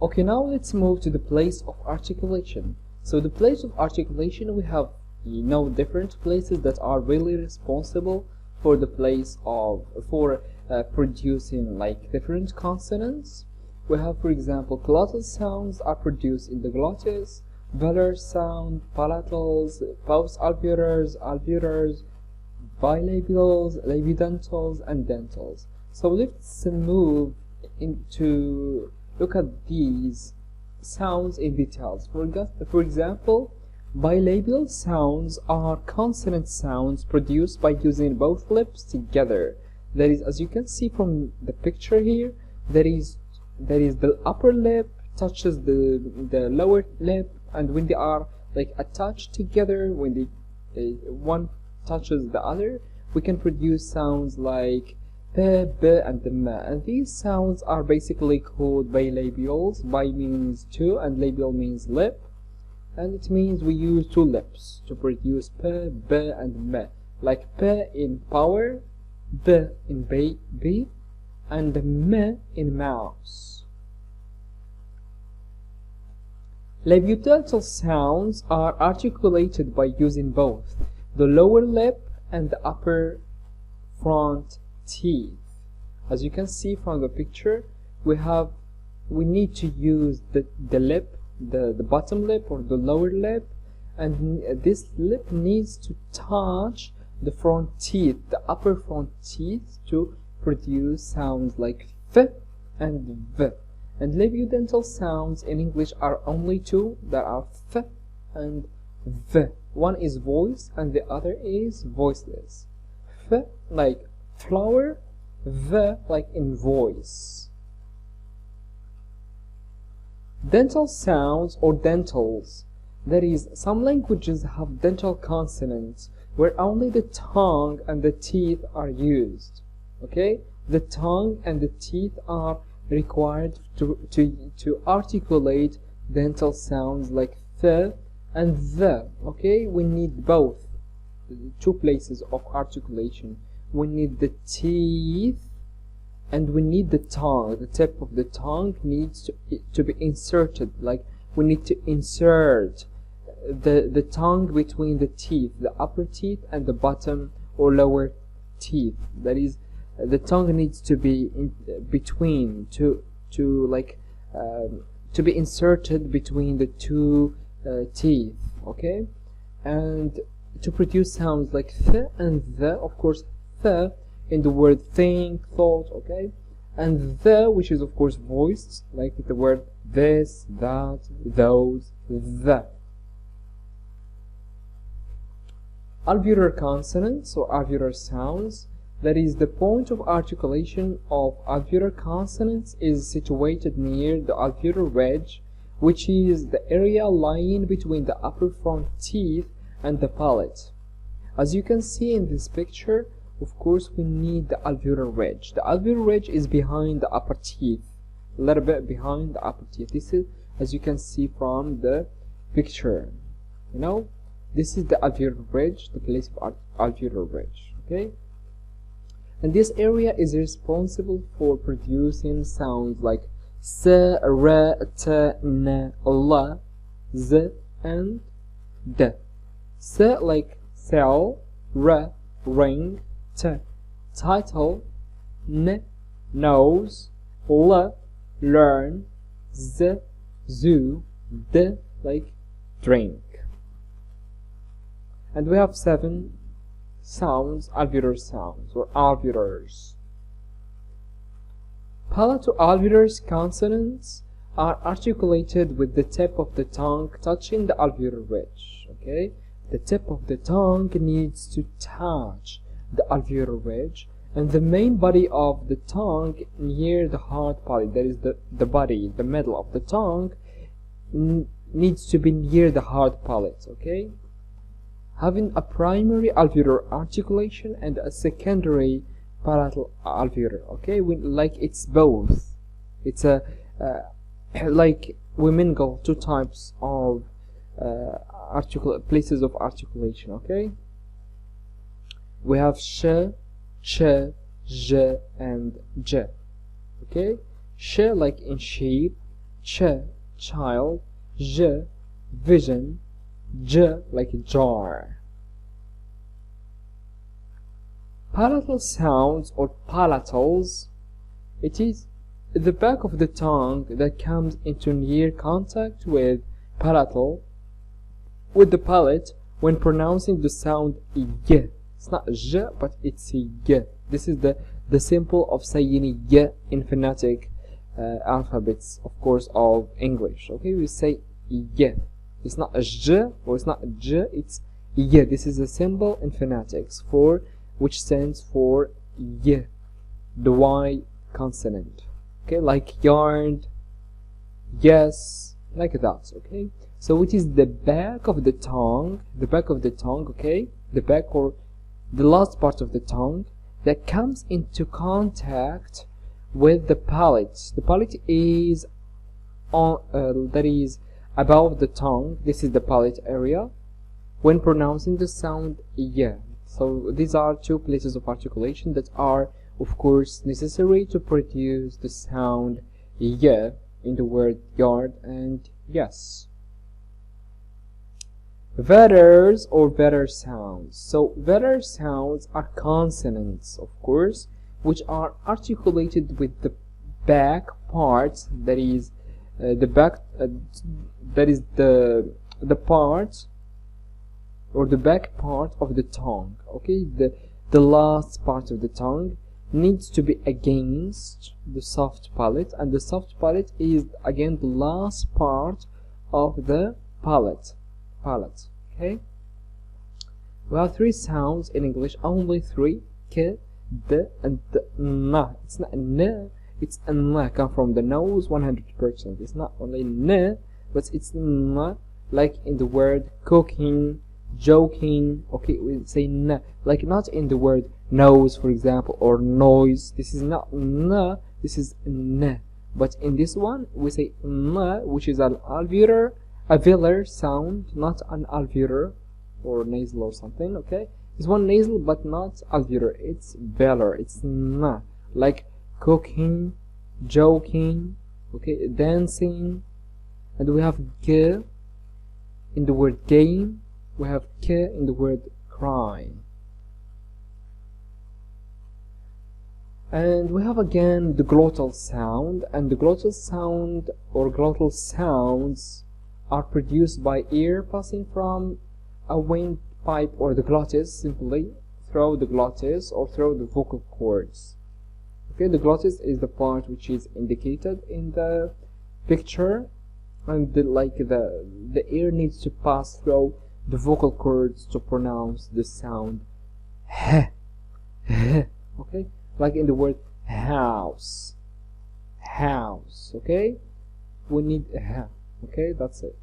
Okay, now let's move to the place of articulation. So the place of articulation, we have different places that are really responsible for the place of producing like different consonants. We have, for example, glottal sounds are produced in the glottis, velar sound, palatals, post-alveolars, alveolars, bilabials, labiodentals, and dentals. So let's move into look at these sounds in details. For example, bilabial sounds are consonant sounds produced by using both lips together. That is, as you can see from the picture here, that is the upper lip touches the lower lip, and when they are like attached together, when one touches the other, we can produce sounds like p, b, and the m. And these sounds are basically called bilabials. Bi means two, and labial means lip, and it means we use two lips to produce p, b, and m. Like p in power, b in baby, and m in mouse. Labiodental sounds are articulated by using both the lower lip and the upper front teeth. As you can see from the picture, we need to use the lip, the bottom lip or the lower lip, and this lip needs to touch the front teeth, the upper front teeth, to produce sounds like f and v. And labiodental sounds in English are only two. There are f and v. One is voice and the other is voiceless. F like flower, v like in voice. Dental sounds or dentals. That is, some languages have dental consonants where only the tongue and the teeth are used. Okay, the tongue and the teeth are required to articulate dental sounds like th and the. Okay, we need both, two places of articulation. We need the teeth and we need the tongue. The tip of the tongue needs to be inserted. Like, we need to insert the tongue between the teeth, the upper teeth and the bottom or lower teeth. That is, the tongue needs to be in between, to be inserted between the two teeth. Okay, and to produce sounds like th and the, of course th in the word think, thought, okay, and the, which is of course voiced, like the word this, that, those, the. Alveolar consonants or alveolar sounds, that is, the point of articulation of alveolar consonants is situated near the alveolar ridge, which is the area lying between the upper front teeth and the palate. As you can see in this picture, of course we need the alveolar ridge. The alveolar ridge is behind the upper teeth, a little bit behind the upper teeth. This is, as you can see from the picture, this is the alveolar ridge, the place of alveolar ridge. Okay, and this area is responsible for producing sounds like s, r, t, n, l, z, and d. S like cell, r, ring, t, title, n, nose, l, learn, z, zoo, d like drink. And we have 7 sounds, alveolar sounds or alveolars. Palato-alveolar consonants are articulated with the tip of the tongue touching the alveolar ridge. Okay, the tip of the tongue needs to touch the alveolar ridge, and the main body of the tongue near the hard palate, that is the body, the middle of the tongue, needs to be near the hard palate. Okay, having a primary alveolar articulation and a secondary palatal alveolar. Okay, like it's both. It's a like we mingle two types of places of articulation. Okay, we have sh, ch, j, and j. Okay, sh like in sheep, ch, child, j, vision, j like a jar. Palatal sounds or palatals, it is the back of the tongue that comes into near contact with the palate when pronouncing the sound y. It's not j, but it's y. This is the symbol of saying y in phonetic alphabets, of course, of English. Okay, we say y. It's not a j or it's not a j, it's y. This is a symbol in phonetics for which stands for y, the y consonant. Okay, like yard, yes, like that. Okay, so it is the back of the tongue, okay, the back or the last part of the tongue that comes into contact with the palate. The palate is on that is above the tongue. This is the palate area when pronouncing the sound y. So these are two places of articulation that are, of course, necessary to produce the sound y in the word yard and yes. Velars or velar sounds. So velar sounds are consonants, of course, which are articulated with the back part, that is the part or the back part of the tongue. Okay, the last part of the tongue needs to be against the soft palate, and the soft palate is again the last part of the palate. Okay, we have three sounds in English, only three: k, d, and na. It's not n, it's n. Come from the nose 100%. It's not only n, but it's n, like in the word cooking, joking. Okay, we say n, like not in the word nose, for example, or noise. This is not n, this is n. But in this one we say n, which is an velar sound, not an alveolar or nasal or something. Okay, it's one nasal but not alveolar. It's velar. It's n, like cooking, joking, okay, dancing. And we have g in the word game. We have k in the word cry. And we have again the glottal sound, and the glottal sound or glottal sounds are produced by air passing from a windpipe or the glottis, simply through the glottis or through the vocal cords. Okay, the glottis is the part which is indicated in the picture, and the air needs to pass through the vocal cords to pronounce the sound h. Okay, like in the word house. Okay, we need h. Okay, that's it.